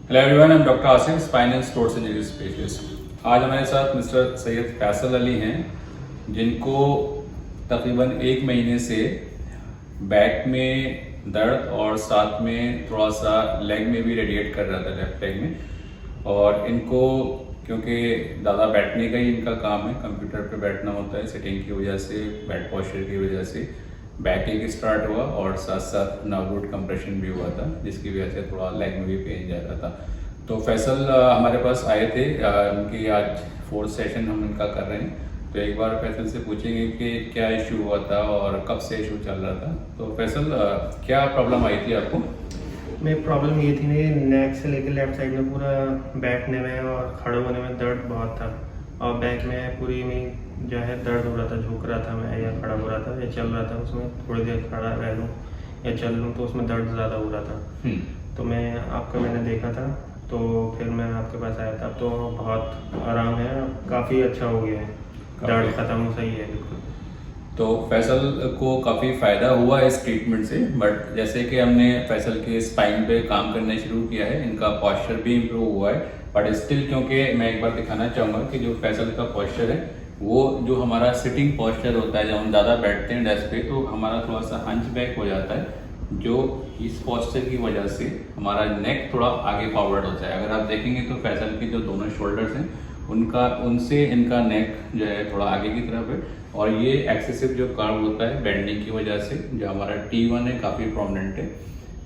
Hello everyone, I am doctor Asif, spine and sports injury specialist. आज हमारे साथ mister Syed Faisal Ali हैं, जिनको तकरीबन 1 महीने से बैक में दर्द और साथ में थोड़ा सा लेग में भी रेडिएट कर रहा था, लेफ्ट लेग में। और इनको क्योंकि ज़्यादा बैठने का ही इनका काम है, कंप्यूटर पे बैठना होता है, सिटिंग की वजह से, बैक पोस्चर की वजह से बैक एक स्टार्ट हुआ और साथ साथ नर्व रूट कंप्रेशन भी हुआ था, जिसकी वजह से थोड़ा लेग में भी पेन जा रहा था। तो फैसल हमारे पास आए थे, उनकी आज 4th सेशन हम इनका कर रहे हैं। तो एक बार फैसल से पूछेंगे कि क्या इशू हुआ था और कब से इशू चल रहा था। तो फैसल, क्या प्रॉब्लम आई थी आपको? मेरी प्रॉब्लम ये थी, मेरी नेक से लेकर लेफ्ट साइड में पूरा बैठने में और खड़े होने में दर्द बहुत था, और बैक में पूरी में जो है दर्द हो रहा था, झुक रहा था मैं या खड़ा हो रहा था या चल रहा था, उसमें थोड़ी देर खड़ा रह लूँ या चल लूँ तो उसमें दर्द ज़्यादा हो रहा था। तो मैंने देखा था, तो फिर मैं आपके पास आया था। तो बहुत आराम है, काफ़ी अच्छा हो गया है, दर्द ख़त्म सही है बिल्कुल। तो फैसल को काफ़ी फ़ायदा हुआ है इस ट्रीटमेंट से। बट जैसे कि हमने फैसल के स्पाइन पे काम करना शुरू किया है, इनका पॉस्चर भी इम्प्रूव हुआ है। बट स्टिल, क्योंकि मैं एक बार दिखाना चाहूँगा कि जो फैसल का पॉस्चर है, वो जो हमारा सिटिंग पॉस्चर होता है, जब हम ज़्यादा बैठते हैं डेस्क पे, तो हमारा थोड़ा सा हंच बैक हो जाता है, जो इस पॉस्चर की वजह से हमारा नेक थोड़ा आगे फॉरवर्ड होता है। अगर आप देखेंगे तो फैसल की जो दोनों शोल्डर्स हैं, उनसे इनका नेक जो है थोड़ा आगे की तरफ है। और ये एक्सेसिव जो कर्व होता है बेंडिंग की वजह से, जो हमारा T1 है, काफ़ी प्रोमिनेंट है।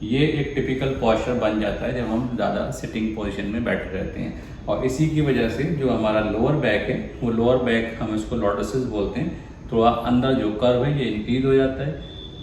ये एक टिपिकल पॉस्चर बन जाता है जब हम ज़्यादा सिटिंग पोजीशन में बैठे रहते हैं। और इसी की वजह से जो हमारा लोअर बैक है, वो लोअर बैक हम इसको लॉर्डोसिस बोलते हैं, थोड़ा अंदर जो कर्व है ये इंक्रीज हो जाता है,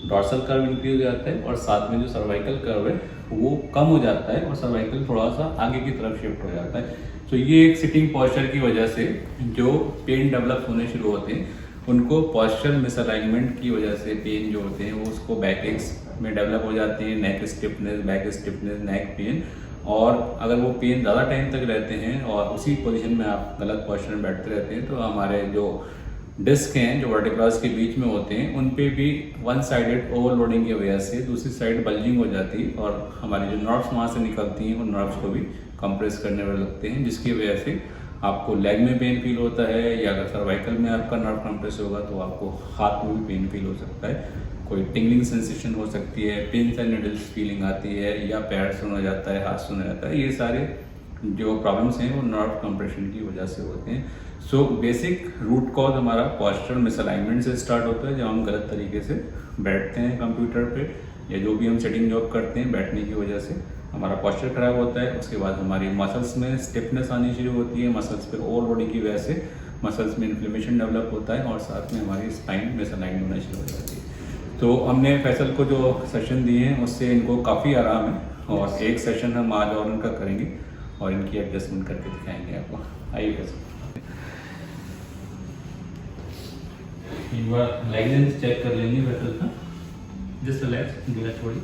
डॉर्सल कर्व इंक्रीज हो जाता है, और साथ में जो सर्वाइकल कर्व है वो कम हो जाता है और सर्वाइकल थोड़ा सा आगे की तरफ शिफ्ट हो जाता है। तो ये एक सिटिंग पॉस्चर की वजह से जो पेन डेवलप होने शुरू होते हैं, उनको पॉस्चर मिसअलाइनमेंट की वजह से पेन जो होते हैं वो उसको बैक एक्स में डेवलप हो जाते हैं, neck stiffness, back stiffness, neck pain. और अगर वो पेन ज़्यादा टाइम तक रहते हैं और उसी पोजीशन में आप गलत पॉस्चर में बैठते रहते हैं, तो हमारे जो डिस्क हैं जो वर्टिब्रास के बीच में होते हैं, उन पे भी वन साइडेड ओवरलोडिंग की वजह से दूसरी साइड बल्जिंग हो जाती है और हमारी जो नर्व्स वहाँ से निकलती हैं, उन नर्व्स को भी कंप्रेस करने में लगते हैं, जिसकी वजह से आपको लेग में पेन फील होता है, या अगर सर्वाइकल में आपका नर्व कंप्रेस होगा तो आपको हाथ में भी पेन फील हो सकता है। कोई टिंगलिंग सेंसेशन हो सकती है, पिंस एंड नीडल्स फीलिंग आती है, या पैर सुना जाता है, हाथ सुना जाता है। ये सारे जो प्रॉब्लम्स हैं वो नर्व कंप्रेशन की वजह से होते हैं। सो बेसिक रूट कॉज हमारा पॉस्चर मिसअलाइनमेंट से स्टार्ट होता है, जब हम गलत तरीके से बैठते हैं कंप्यूटर पे, या जो भी हम सेटिंग जॉब करते हैं, बैठने की वजह से हमारा पॉस्चर खराब होता है। उसके बाद हमारी मसल्स में स्टिफनेस आनी शुरू होती है, मसल्स पे ओवरलोडिंग की वजह से मसल्स में इन्फ्लेमेशन डेवलप होता है, और साथ में हमारी स्पाइन मिसअलाइन होना शुरू हो जाती है। तो हमने फैसल को जो सेशन दिए हैं उससे इनको काफ़ी आराम है, और एक सेशन हम आज और उनका करेंगे और इनकी एडजस्टमेंट करके दिखाएंगे आपको। आइए फैसल, एक बार लेग लेंथ चेक कर लेंगे फैसल का। जस्ट रिलैक्स, ढीला छोड़िए।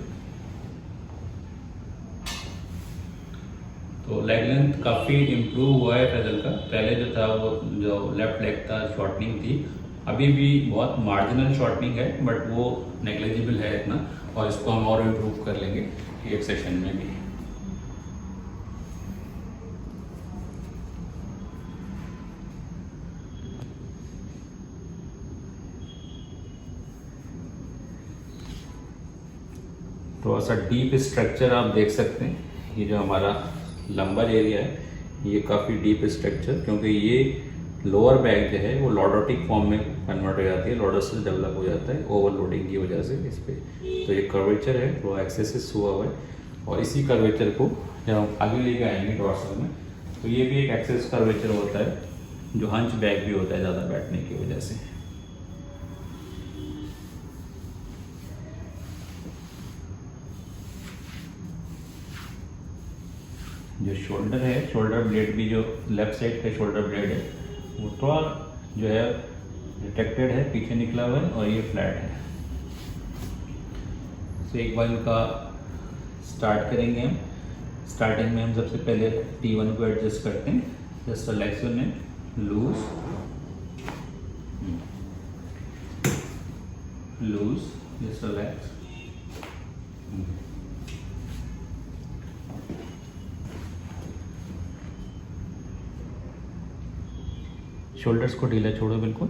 तो लेग लेंथ काफ़ी इम्प्रूव हुआ है फैसल का। पहले जो था वो जो लेफ्ट लेग था शॉर्टनिंग थी, अभी भी बहुत मार्जिनल शॉर्टनिंग है, बट वो नेग्लिजिबल है इतना, और इसको हम और इम्प्रूव कर लेंगे एक सेशन में भी। थोड़ा सा डीप स्ट्रक्चर आप देख सकते हैं, ये जो हमारा लंबर एरिया है ये काफ़ी डीप स्ट्रक्चर, क्योंकि ये लोअर बैक जो है वो लॉर्डोटिक फॉर्म में कन्वर्ट हो जाती है, लॉर्डोसिस डेवलप हो जाता है ओवरलोडिंग की वजह से इस पर। तो ये कर्वेचर है वो एक्सेसिस हुआ हुआ है, और इसी कर्वेचर को जब हम आगे लेके आएंगे डॉर्सल में, तो ये भी एक एक्सेस कर्वेचर होता है, जो हंच बैक भी होता है ज़्यादा बैठने की वजह से। जो शोल्डर है, शोल्डर ब्लेड भी, जो लेफ्ट साइड का शोल्डर ब्लेड है वो थोड़ा जो है रिट्रैक्टेड है, पीछे निकला हुआ है, और ये फ्लैट है। तो एक बार इनका स्टार्ट करेंगे हम। स्टार्टिंग में हम सबसे पहले T1 को एडजस्ट करते हैं। Just relax your neck, loose loose, just relax. Shoulders को ढीला छोड़ो बिल्कुल।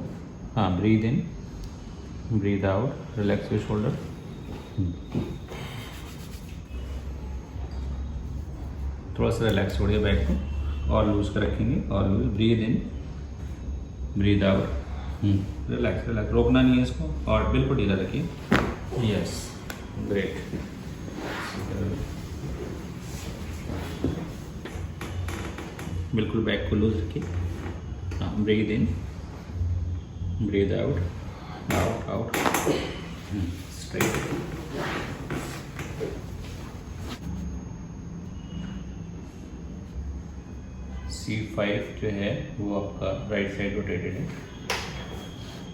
हाँ, breathe in, breathe out, relax your shoulder. थोड़ा सा रिलैक्स छोड़िए बैक को और लूज कर रखेंगे और loose. Breathe in, breathe out, relax relax, रोकना नहीं है इसको और बिल्कुल ढीला रखिए। Yes, great. बिल्कुल बैक को लूज रखिए। हाँ, breathe in, breathe out, out out, straight. C5 जो है वो आपका राइट साइड रोटेटेड है।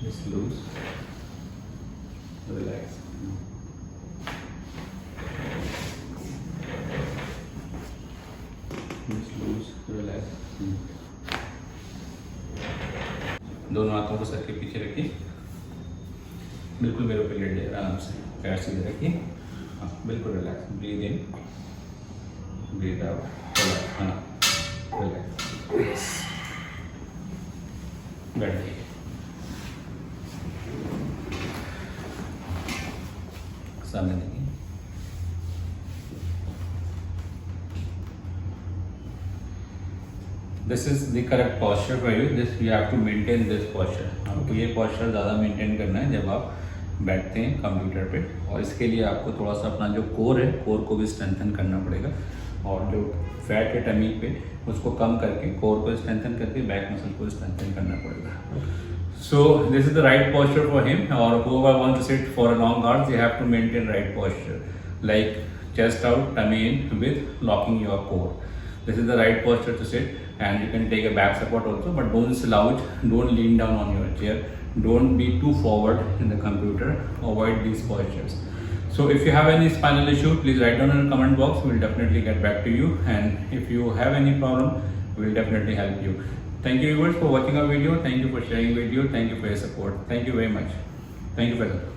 Just loose, relax. Just loose, relax. दोनों हाथों को सर के पीछे रखिए, बिल्कुल मेरे ऊपर लेट जाए आराम से, पैर सीधे रखिए। हाँ, बिल्कुल relax. Breathe in, breathe out, relax. हाँ, रिलैक्स। बैठिए। सामने देखिए। This is the correct posture for you. This you have to maintain this posture. आपको ये posture ज़्यादा मेंटेन करना है जब आप बैठते हैं कंप्यूटर पे, और इसके लिए आपको थोड़ा सा अपना जो कोर है, कोर को भी स्ट्रेंथन करना पड़ेगा, और जो फैट है टमी पे उसको कम करके कोर को स्ट्रेंथन करके बैक मसल को स्ट्रेंथन करना पड़ेगा। So this is the right posture for him, or whoever wants to sit for a long hours, they have to maintain right posture, like chest out, tummy in with locking your core. This is the right posture to sit, and you can take a back support also, but don't slouch, don't lean down on your chair, don't be too forward in the computer, avoid these postures. So if you have any spinal issue, please write down in the comment box, we'll definitely get back to you, and if you have any problem, we'll definitely help you. Thank you viewers for watching our video, thank you for sharing video, thank you for your support, thank you very much. Thank you Faisal.